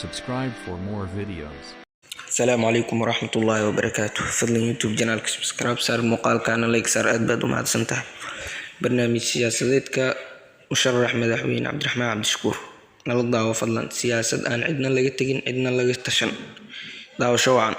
subscribe for more videos. السلام عليكم ورحمة الله وبركاته. فضل يوتيوب جنالك سبسكرايب صار مقال كان لايك صار أدبد وما سنته برنامج سياسة مشرح مدحوين عبد الرحمن عبد الشكور نلقى دعوة فضلا سياسة أن عدنا لقيتين عدنا لقيتشن دعوة شوعا.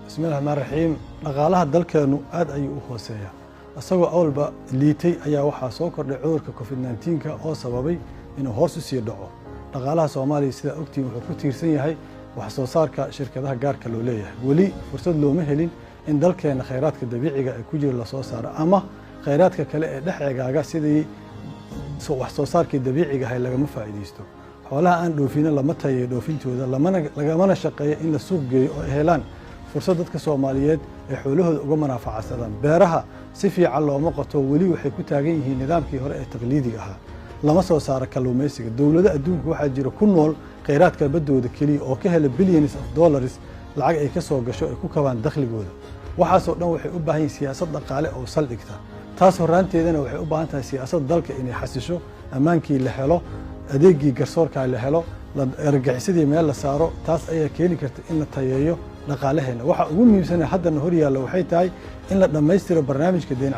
بسم الله الرحمن الرحيم. dhaqaalaha dalkeenu aad ayuu u hooseeyaa asagoo awalba liitay ayaa waxaa soo kordhay cudurka COVID-19 oo sababay inuu hoos u sii dhaco dhaqaalaha Soomaaliya sida ogtiin wuxuu ku tiirsan yahay wax soo saarka shirkadaha gaarka loo leeyahay wali fursad looma helin in dalkeena kheyraadka dabiiciga ay ku jira la soo saaro ama kheyraadka kale ee dhaxeegaaga sidii wax soo saarkii dabiiciga ah laga faa'iideysto xoolaha aan dhoofin lama tayo dhoofintooda lagamana shaqeeyo in la suuq geeyo oo helaan fursad dadka Soomaaliyeed ee xoolahooda uga manaafacaadaan beeraha si fiican looma qoto wali waxay ku taagan yihiin nidaamkii hore ee taqliidiga ahaa lama soo saaro kalluumaysiga dawladda adduunka waxa jira ku nool kheyraadka badooda kaliya oo ka hela billions of dollars lacag ay ka soo gasho ay ku kabaan dakhligooda waxaas oo dhan waxay u baahan yihiin siyaasad dhaqaale oo saldhigta taas horaanteedana waxay u baahan tahay siyaasad dalka inay xasisho amaankii la helo adeegii garsoorka la helo la argaxisadii meel la saaro taas ayaa keeni karta in la tayeeyo dhaqaalaheena waxa ugu muhiimsan haddana hor yaalla waxay tahay in la dhameystiro barnaamijka deyn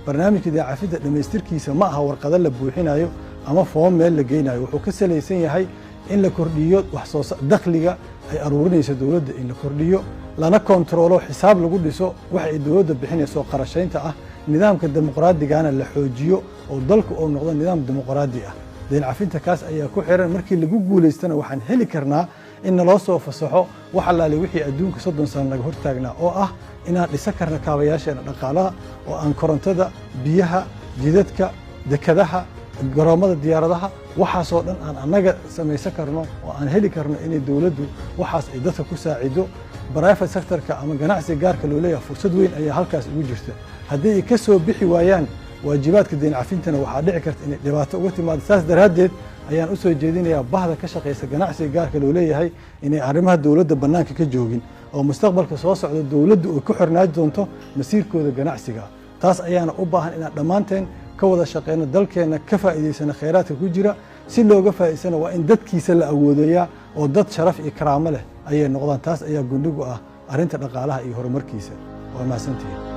cafinta dhamaystirkiisa ma aha warqado la buuxinayo ama foom meel la geynayo wuxuu ka salaysan yahay in la kordhiyo wax soo dakhliga ay aruurinayso dawladda in la kordhiyo lana kontrolo xisaab lagu dhiso wax ay dawladda bixinayso qarashaynta ah nidaamka dimuqraadigaana la xoojiyo oo dalku uu noqdo nidaam dimuqraadi ah deyn cafinta kaas ayaa ku xiran markii lagu guuleystana waxaan heli karnaa in loo soo fasaxo wax allaale wixii adduunka 30 sano laga hortaagnaa oo ah inaan dhisa karna kaabayaasheena dhaqaalaha oo aan korontada biyaha jidadka dekadaha garoomada diyaaradaha waxaas oo dhan aan anaga samaysan karno oo aan heli karno in dawladdu waxaas ay dadka ku saacido private sector-ka ama ganacsiga gaarka loo leeyahay fursad weyn ayaa halkaas ugu jirta haddii ay ka soo bixi waayaan waajibaadka deyn cafintana waxaa dhici karta in dhibaato uga timaado saas daraadeed ayaan u soo jeedinayaa bahda ka shaqeysa ganacsiga gaarka loo leeyahay inay arrimaha dawladda banaanka ka joogin oo mustaqbalka soo socda dawladdu ay ku xirnaan doonto masiirkooda ganacsiga taas ayaana u baahan inaan dhammaanteen ka wada shaqeyno dalkeena ka faa'iideysana kheyraadka ku jira si looga faa'iideysana waa in dadkiisa la awoodayaa oo dad sharaf iyo karaamo leh ayay noqdaan taas ayaa gundhigu ah arrinta dhaqaalaha iyo horumarkiisa waa mahadsantihiin